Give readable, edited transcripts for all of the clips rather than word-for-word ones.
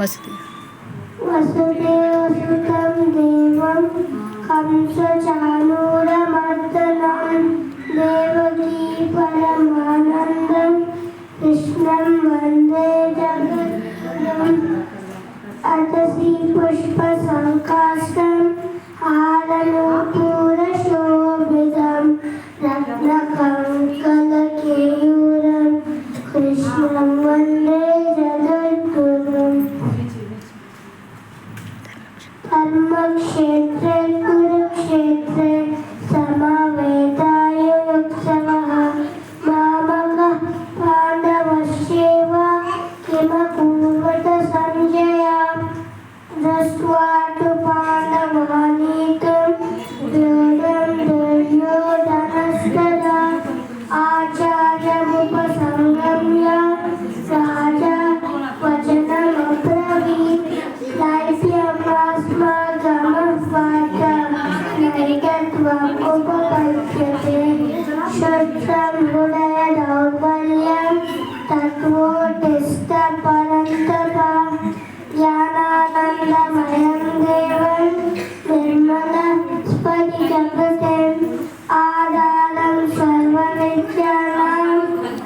वसुदेवसुतं देवं कंसचाणूरमर्दनं देवकी परमानन्दं कृष्णं वन्दे जगद्गुरुम् अतसि पुष्पसङ्काशं हारनूपुरशोभितं रत्नकङ्कणकेयूरं कृष्णं वन्दे जगद्गुरुम् धर्मक्षेत्रे कुरुक्षेत्रे समवेतायुत्सवः मामकः पाण्डवश्चैव किमकुर्वत सञ्जय दृष्ट्वा तु पाण्डवानीकं द्योतं दुर्योधनस्तदा आचार्यमुपसंगम्य राजा वचनमब्रवीत् उपपद्यते शुद्धं हृदय दौर्बल्यं तत्त्वोत्तिष्ठ परन्तप ज्ञानानन्दमयं देवं निर्मलं स्फटिककृतिम् आधारं सर्वविद्यानां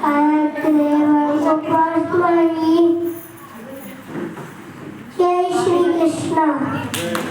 हयग्रीवम् उपास्महे। जय श्री कृष्ण।